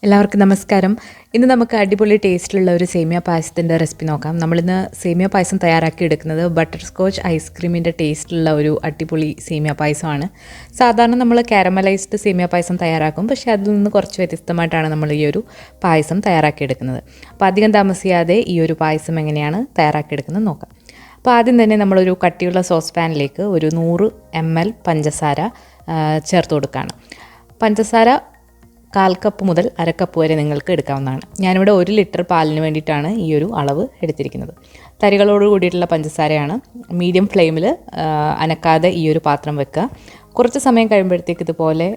എല്ലാവർക്കും നമസ്കാരം. ഇന്ന് നമുക്ക് അടിപൊളി ടേസ്റ്റിലുള്ള ഒരു സേമിയ പായസത്തിൻ്റെ റെസിപ്പി നോക്കാം. നമ്മളിന്ന് സേമിയ പായസം തയ്യാറാക്കി എടുക്കുന്നത് ബട്ടർ സ്കോച്ച് ഐസ്ക്രീമിൻ്റെ ടേസ്റ്റിലുള്ള ഒരു അടിപൊളി സേമിയ പായസമാണ്. സാധാരണ നമ്മൾ കാരമലൈസ്ഡ് സേമിയ പായസം തയ്യാറാക്കും, പക്ഷേ അതിൽ നിന്ന് കുറച്ച് വ്യത്യസ്തമായിട്ടാണ് നമ്മൾ ഈ ഒരു പായസം തയ്യാറാക്കി എടുക്കുന്നത്. അപ്പോൾ അധികം താമസിയാതെ ഈ ഒരു പായസം എങ്ങനെയാണ് തയ്യാറാക്കി എടുക്കുന്നത് നോക്കാം. അപ്പോൾ ആദ്യം തന്നെ നമ്മളൊരു കട്ടിയുള്ള സോസ് പാനിലേക്ക് ഒരു 100 ml പഞ്ചസാര ചേർത്ത് കൊടുക്കുകയാണ്. പഞ്ചസാര 1/4 കപ്പ് മുതൽ 1/2 കപ്പ് വരെ നിങ്ങൾക്ക് എടുക്കാവുന്നതാണ്. ഞാനിവിടെ 1 ലിറ്റർ പാലിന് വേണ്ടിയിട്ടാണ് ഈ ഒരു അളവ് എടുത്തിരിക്കുന്നത്. തരികളോട് കൂടിയിട്ടുള്ള പഞ്ചസാരയാണ്. മീഡിയം ഫ്ലെയിമിൽ അനക്കാതെ ഈ ഒരു പാത്രം വെക്കുക. കുറച്ച് സമയം കഴിയുമ്പോഴത്തേക്ക് ഇതുപോലെ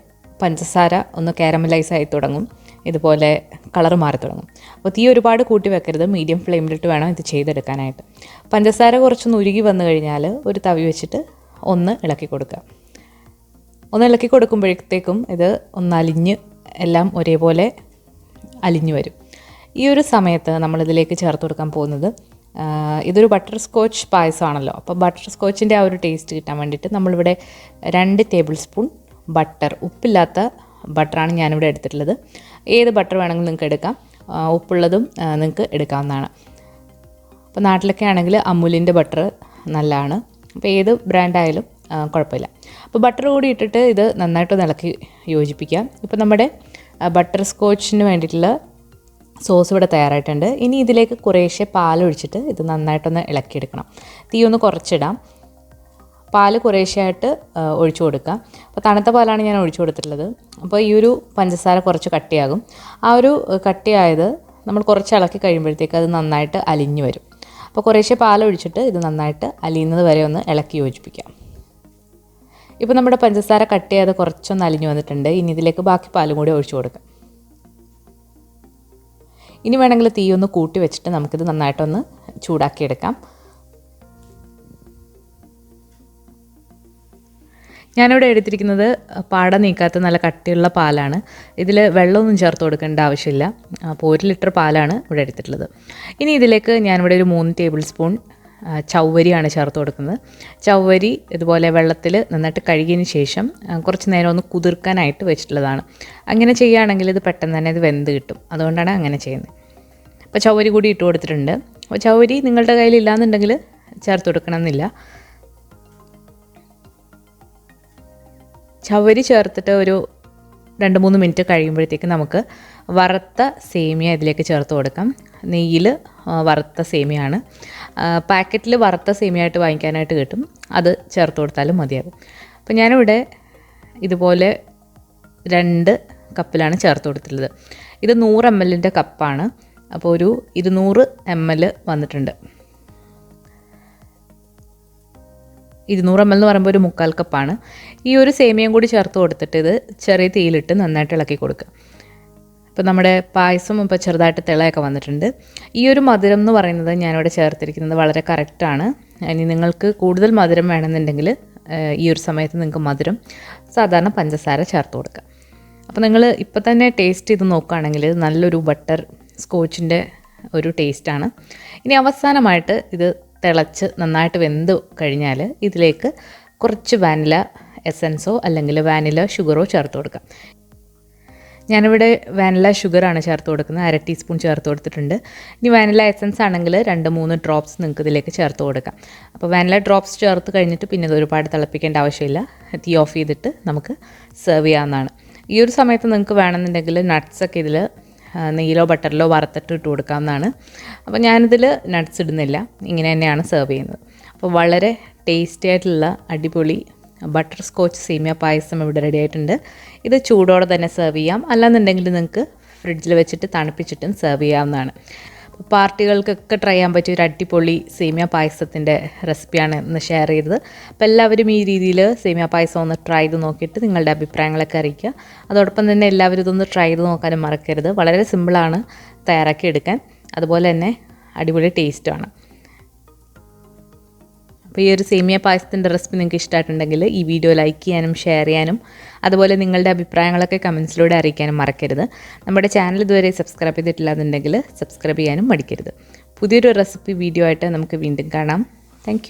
പഞ്ചസാര ഒന്ന് കാരമലൈസ് ആയി തുടങ്ങും, ഇതുപോലെ കളർ മാറി തുടങ്ങും. അപ്പോൾ തീ ഒരുപാട് കൂട്ടി വെക്കരുത്, മീഡിയം ഫ്ലെയിമിലിട്ട് വേണം ഇത് ചെയ്തെടുക്കാനായിട്ട്. പഞ്ചസാര കുറച്ചൊന്ന് ഉരുകി വന്നു കഴിഞ്ഞാൽ ഒരു തവി വെച്ചിട്ട് ഒന്ന് ഇളക്കി കൊടുക്കുക. ഒന്ന് ഇളക്കി കൊടുക്കുമ്പോഴത്തേക്കും ഇത് ഒന്ന് അലിഞ്ഞ് എല്ലാം ഒരേപോലെ അലിഞ്ഞു വരും. ഈ ഒരു സമയത്ത് നമ്മളിതിലേക്ക് ചേർത്ത് കൊടുക്കാൻ പോകുന്നത്, ഇതൊരു ബട്ടർ സ്കോച്ച് പായസമാണല്ലോ, അപ്പോൾ ബട്ടർ സ്കോച്ചിൻ്റെ ആ ഒരു ടേസ്റ്റ് കിട്ടാൻ വേണ്ടിയിട്ട് നമ്മളിവിടെ 2 ടേബിൾ സ്പൂൺ ബട്ടർ, ഉപ്പില്ലാത്ത ബട്ടറാണ് ഞാനിവിടെ എടുത്തിട്ടുള്ളത്. ഏത് ബട്ടർ വേണമെങ്കിലും നിങ്ങൾക്ക് എടുക്കാം, ഉപ്പുള്ളതും നിങ്ങൾക്ക് എടുക്കാവുന്നതാണ്. അപ്പോൾ നാട്ടിലൊക്കെ ആണെങ്കിൽ അമൂലിൻ്റെ ബട്ടർ നല്ലതാണ്, അപ്പോൾ ഏത് ബ്രാൻഡായാലും കുഴപ്പമില്ല. അപ്പോൾ ബട്ടർ കൂടി ഇട്ടിട്ട് ഇത് നന്നായിട്ടൊന്ന് ഇളക്കി യോജിപ്പിക്കാം. ഇപ്പോൾ നമ്മുടെ ബട്ടർ സ്കോച്ചിന് വേണ്ടിയിട്ടുള്ള സോസ് ഇവിടെ തയ്യാറായിട്ടുണ്ട്. ഇനി ഇതിലേക്ക് കുറേശ്ശെ പാലൊഴിച്ചിട്ട് ഇത് നന്നായിട്ടൊന്ന് ഇളക്കിയെടുക്കണം. തീ ഒന്ന് കുറച്ചിടാം. പാൽ കുറേശ്ശെയായിട്ട് ഒഴിച്ചു കൊടുക്കുക. അപ്പോൾ തണുത്ത പാലാണ് ഞാൻ ഒഴിച്ചു കൊടുത്തിട്ടുള്ളത്. അപ്പോൾ ഈ ഒരു പഞ്ചസാര കുറച്ച് കട്ടിയാകും. ആ ഒരു കട്ടിയായത് നമ്മൾ കുറച്ച് ഇളക്കി കഴിയുമ്പോഴത്തേക്ക് അത് നന്നായിട്ട് അലിഞ്ഞു വരും. അപ്പോൾ കുറേശ്ശെ പാലൊഴിച്ചിട്ട് ഇത് നന്നായിട്ട് അലിയുന്നത് വരെ ഒന്ന് ഇളക്കി യോജിപ്പിക്കാം. ഇപ്പോൾ നമ്മുടെ പഞ്ചസാര കട്ടിയായത് കുറച്ചൊന്ന് അലിഞ്ഞു വന്നിട്ടുണ്ട്. ഇനി ഇതിലേക്ക് ബാക്കി പാലും കൂടി ഒഴിച്ചു കൊടുക്കാം. ഇനി വേണമെങ്കിൽ തീ ഒന്ന് കൂട്ടി വെച്ചിട്ട് നമുക്കിത് നന്നായിട്ടൊന്ന് ചൂടാക്കിയെടുക്കാം. ഞാനിവിടെ എടുത്തിരിക്കുന്നത് പാട നീക്കാത്ത നല്ല കട്ടിയുള്ള പാലാണ്. ഇതിൽ വെള്ളമൊന്നും ചേർത്ത് കൊടുക്കേണ്ട ആവശ്യമില്ല. അപ്പോൾ 1 ലിറ്റർ പാലാണ് ഇവിടെ എടുത്തിട്ടുള്ളത്. ഇനി ഇതിലേക്ക് ഞാനിവിടെ ഒരു 3 ടേബിൾ സ്പൂൺ ചവ്വരിയാണ് ചേർത്ത് കൊടുക്കുന്നത്. ചവ്വരി ഇതുപോലെ വെള്ളത്തിൽ നന്നായിട്ട് കഴുകിയതിന് ശേഷം കുറച്ച് നേരം ഒന്ന് കുതിർക്കാനായിട്ട് വെച്ചിട്ടുള്ളതാണ്. അങ്ങനെ ചെയ്യുകയാണെങ്കിൽ ഇത് പെട്ടെന്ന് തന്നെ ഇത് വെന്ത് കിട്ടും, അതുകൊണ്ടാണ് അങ്ങനെ ചെയ്യുന്നത്. അപ്പോൾ ചവ്വരി കൂടി ഇട്ട് കൊടുത്തിട്ടുണ്ട്. അപ്പോൾ ചവ്വരി നിങ്ങളുടെ കയ്യിൽ ഇല്ലാന്നുണ്ടെങ്കിൽ ചേർത്ത് കൊടുക്കണമെന്നില്ല. ചവ്വരി ചേർത്തിട്ട് ഒരു 2-3 മിനിറ്റ് കഴിയുമ്പോഴത്തേക്ക് നമുക്ക് വറുത്ത സേമിയ ഇതിലേക്ക് ചേർത്ത് കൊടുക്കാം. നെയ്യിൽ വറുത്ത സേമിയാണ്. പാക്കറ്റിൽ വറുത്ത സേമിയായിട്ട് വാങ്ങിക്കാനായിട്ട് കിട്ടും, അത് ചേർത്ത് കൊടുത്താലും മതിയാകും. അപ്പോൾ ഞാനിവിടെ ഇതുപോലെ 2 കപ്പിലാണ് ചേർത്ത് കൊടുത്തിട്ടുള്ളത്. ഇത് 100 ml കപ്പാണ്. അപ്പോൾ ഒരു 200 ml വന്നിട്ടുണ്ട്. 200 ml എന്ന് പറയുമ്പോൾ ഒരു 3/4 കപ്പാണ്. ഈ ഒരു സേമിയയും കൂടി ചേർത്ത് കൊടുത്തിട്ട് ഇത് ചെറിയ തീയിലിട്ട് നന്നായിട്ട് ഇളക്കി കൊടുക്കുക. ഇപ്പോൾ നമ്മുടെ പായസം ഇപ്പോൾ ചെറുതായിട്ട് തിളയൊക്കെ വന്നിട്ടുണ്ട്. ഈ ഒരു മധുരം എന്ന് പറയുന്നത് ഞാനിവിടെ ചേർത്തിരിക്കുന്നത് വളരെ കറക്റ്റാണ്. ഇനി നിങ്ങൾക്ക് കൂടുതൽ മധുരം വേണമെന്നുണ്ടെങ്കിൽ ഈ ഒരു സമയത്ത് നിങ്ങൾക്ക് മധുരം സാധാരണ പഞ്ചസാര ചേർത്ത് കൊടുക്കുക. അപ്പോൾ നിങ്ങൾ ഇപ്പോൾ തന്നെ ടേസ്റ്റ് ചെയ്ത് നോക്കുകയാണെങ്കിൽ നല്ലൊരു ബട്ടർ സ്കോച്ചിൻ്റെ ഒരു ടേസ്റ്റാണ്. ഇനി അവസാനമായിട്ട് ഇത് തിളച്ച് നന്നായിട്ട് വെന്ത് കഴിഞ്ഞാൽ ഇതിലേക്ക് കുറച്ച് വാനില എസൻസോ അല്ലെങ്കിൽ വാനില ഷുഗറോ ചേർത്ത് കൊടുക്കാം. ഞാനിവിടെ വാനില ഷുഗറാണ് ചേർത്ത് കൊടുക്കുന്നത്. 1/2 ടീസ്പൂൺ ചേർത്ത് കൊടുത്തിട്ടുണ്ട്. ഇനി വാനില എസൻസ് ആണെങ്കിൽ 2-3 ഡ്രോപ്സ് നിങ്ങൾക്ക് ഇതിലേക്ക് ചേർത്ത് കൊടുക്കാം. അപ്പോൾ വാനില ഡ്രോപ്സ് ചേർത്ത് കഴിഞ്ഞിട്ട് പിന്നെ ഇത് ഒരുപാട് തിളപ്പിക്കേണ്ട ആവശ്യമില്ല. തീ ഓഫ് ചെയ്തിട്ട് നമുക്ക് സെർവ് ചെയ്യാവുന്നതാണ്. ഈ ഒരു സമയത്ത് നിങ്ങൾക്ക് വേണമെന്നുണ്ടെങ്കിൽ നട്ട്സൊക്കെ ഇതിൽ നെയ്യിലോ ബട്ടറിലോ വറുത്തിട്ട് ഇട്ട് കൊടുക്കാവുന്നതാണ്. അപ്പോൾ ഞാനിതിൽ നട്ട്സ് ഇടുന്നില്ല, ഇങ്ങനെ തന്നെയാണ് സെർവ് ചെയ്യുന്നത്. അപ്പോൾ വളരെ ടേസ്റ്റി ആയിട്ടുള്ള അടിപൊളി ബട്ടർ സ്കോച്ച് സേമിയ പായസം ഇവിടെ റെഡി ആയിട്ടുണ്ട്. ഇത് ചൂടോടെ തന്നെ സെർവ് ചെയ്യാം, അല്ലാന്നുണ്ടെങ്കിൽ നിങ്ങൾക്ക് ഫ്രിഡ്ജിൽ വെച്ചിട്ട് തണുപ്പിച്ചിട്ടും സെർവ് ചെയ്യാവുന്നതാണ്. അപ്പോൾ പാർട്ടികൾക്കൊക്കെ ട്രൈ ചെയ്യാൻ പറ്റിയ ഒരു അടിപൊളി സേമിയ പായസത്തിൻ്റെ റെസിപ്പിയാണ് ഇന്ന് ഷെയർ ചെയ്തത്. അപ്പോൾ എല്ലാവരും ഈ രീതിയിൽ സേമിയ പായസം ഒന്ന് ട്രൈ ചെയ്ത് നോക്കിയിട്ട് നിങ്ങളുടെ അഭിപ്രായങ്ങളൊക്കെ അറിയിക്കുക. അതോടൊപ്പം തന്നെ എല്ലാവരും ഇതൊന്ന് ട്രൈ ചെയ്ത് നോക്കാനും മറക്കരുത്. വളരെ സിമ്പിളാണ് തയ്യാറാക്കി എടുക്കാൻ, അതുപോലെ തന്നെ അടിപൊളി ടേസ്റ്റുമാണ്. അപ്പോൾ ഈ ഒരു സേമിയ പായസത്തിൻ്റെ റെസിപ്പി നിങ്ങൾക്ക് ഇഷ്ടമായിട്ടുണ്ടെങ്കിൽ ഈ വീഡിയോ ലൈക്ക് ചെയ്യാനും ഷെയർ ചെയ്യാനും അതുപോലെ നിങ്ങളുടെ അഭിപ്രായങ്ങളൊക്കെ കമൻസിലൂടെ അറിയിക്കാനും മറക്കരുത്. നമ്മുടെ ചാനൽ ഇതുവരെ സബ്സ്ക്രൈബ് ചെയ്തിട്ടില്ലാന്നുണ്ടെങ്കിൽ സബ്സ്ക്രൈബ് ചെയ്യാനും മടിക്കരുത്. പുതിയൊരു റെസിപ്പി വീഡിയോ ആയിട്ട് നമുക്ക് വീണ്ടും കാണാം. താങ്ക്